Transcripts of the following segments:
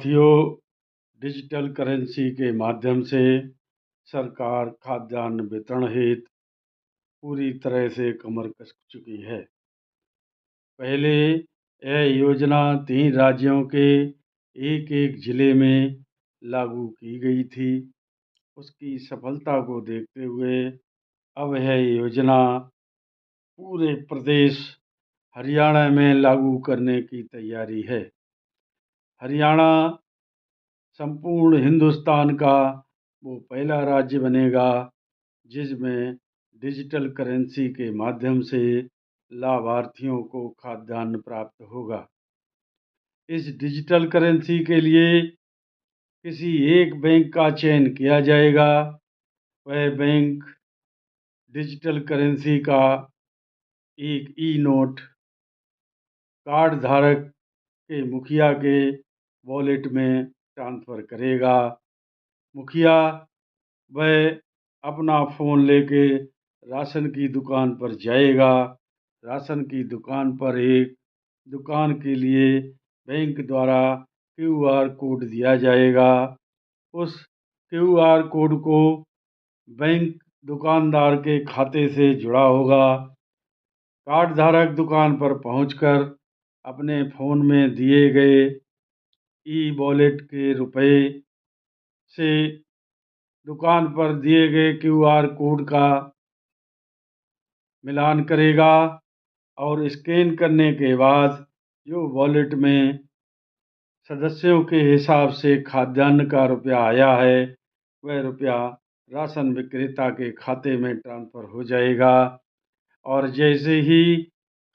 साथियों, digital currency के माध्यम से सरकार खाद्यान्न वितरण हेतु पूरी तरह से कमर कस चुकी है। पहले यह योजना 3 राज्यों के एक-एक जिले में लागू की गई थी। उसकी सफलता को देखते हुए अब यह योजना पूरे प्रदेश हरियाणा में लागू करने की तैयारी है। हरियाणा संपूर्ण हिंदुस्तान का वो पहला राज्य बनेगा जिसमें डिजिटल करेंसी के माध्यम से लाभार्थियों को खाद्यान्न प्राप्त होगा। इस डिजिटल करेंसी के लिए किसी एक बैंक का चयन किया जाएगा। वह बैंक डिजिटल करेंसी का एक ई नोट कार्ड धारक के मुखिया के वॉलेट में ट्रांसफ़र करेगा। मुखिया वह अपना फ़ोन लेके राशन की दुकान पर जाएगा। राशन की दुकान पर एक दुकान के लिए बैंक द्वारा क्यूआर कोड दिया जाएगा। उस क्यूआर कोड को बैंक दुकानदार के खाते से जुड़ा होगा। कार्ड धारक दुकान पर पहुंचकर अपने फ़ोन में दिए गए ई वॉलेट के रुपए से दुकान पर दिए गए क्यूआर कोड का मिलान करेगा और स्कैन करने के बाद जो वॉलेट में सदस्यों के हिसाब से खाद्यान्न का रुपया आया है वह रुपया राशन विक्रेता के खाते में ट्रांसफ़र हो जाएगा। और जैसे ही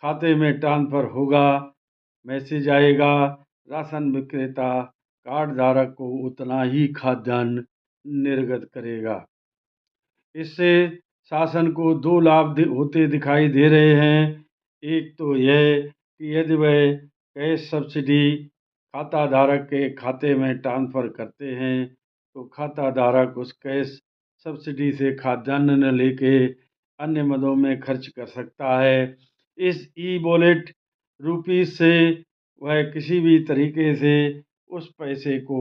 खाते में ट्रांसफ़र होगा मैसेज आएगा, राशन विक्रेता कार्ड धारक को उतना ही खाद्यान्न निर्गत करेगा। इससे शासन को 2 लाभ होते दिखाई दे रहे हैं। एक तो यह कि यदि वह कैश सब्सिडी खाता धारक के खाते में ट्रांसफ़र करते हैं तो खाता धारक उस कैश सब्सिडी से खाद्यान्न न लेके अन्य मदों में खर्च कर सकता है। इस ई वॉलेट रुपीज़ से वह किसी भी तरीके से उस पैसे को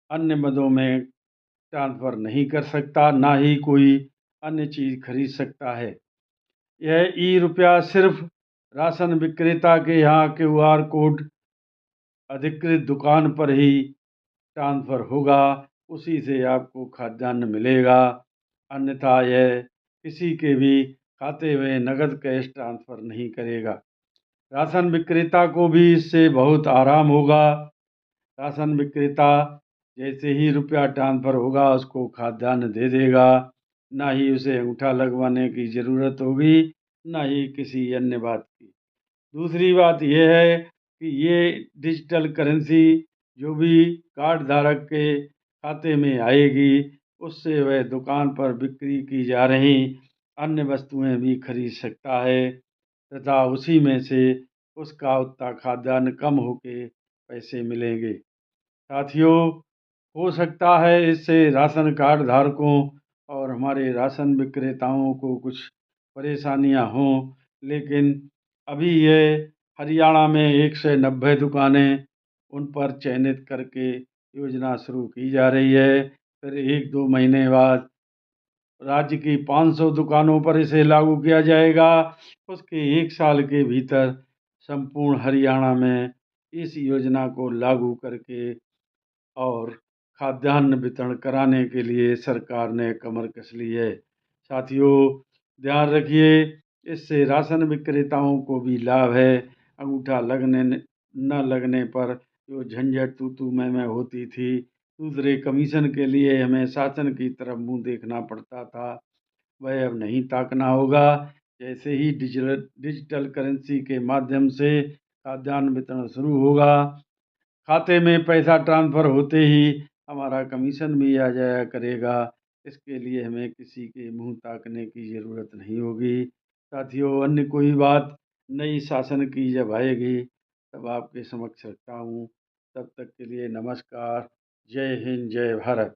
अन्य मदों में ट्रांसफ़र नहीं कर सकता, ना ही कोई अन्य चीज़ खरीद सकता है। यह ई रुपया सिर्फ राशन विक्रेता के यहाँ क्यूआर कोड अधिकृत दुकान पर ही ट्रांसफ़र होगा, उसी से आपको खाद्यान्न मिलेगा। अन्यथा यह किसी के भी खाते में नगद कैश ट्रांसफ़र नहीं करेगा। राशन विक्रेता को भी इससे बहुत आराम होगा। राशन विक्रेता जैसे ही रुपया ट्रांसफ़र होगा उसको खाद्यान्न दे देगा। ना ही उसे अंगूठा लगवाने की ज़रूरत होगी, ना ही किसी अन्य बात की। दूसरी बात यह है कि ये डिजिटल करेंसी जो भी कार्ड धारक के खाते में आएगी उससे वह दुकान पर बिक्री की जा रही अन्य वस्तुएं भी खरीद सकता है तथा उसी में से उसका उतना खाद्यान्न कम होके पैसे मिलेंगे। साथियों, हो सकता है इससे राशन कार्ड धारकों और हमारे राशन विक्रेताओं को कुछ परेशानियां हों, लेकिन अभी ये हरियाणा में 190 दुकानें उन पर चयनित करके योजना शुरू की जा रही है। फिर 1-2 महीने बाद राज्य की 500 दुकानों पर इसे लागू किया जाएगा। उसके 1 साल के भीतर संपूर्ण हरियाणा में इस योजना को लागू करके और खाद्यान्न वितरण कराने के लिए सरकार ने कमर कस ली है। साथियों, ध्यान रखिए, इससे राशन विक्रेताओं को भी लाभ है। अंगूठा लगने न लगने पर जो झंझट तू-तू मैं होती थी, दूसरे कमीशन के लिए हमें शासन की तरफ मुँह देखना पड़ता था, वह अब नहीं ताकना होगा। जैसे ही डिजिटल करेंसी के माध्यम से खाद्यान्न वितरण शुरू होगा, खाते में पैसा ट्रांसफ़र होते ही हमारा कमीशन भी आ जाया करेगा। इसके लिए हमें किसी के मुँह ताकने की ज़रूरत नहीं होगी। साथियों, अन्य कोई बात नई शासन की जब आएगी तब आपके समक्ष रखता हूँ। तब तक के लिए नमस्कार। जय हिंद, जय भारत।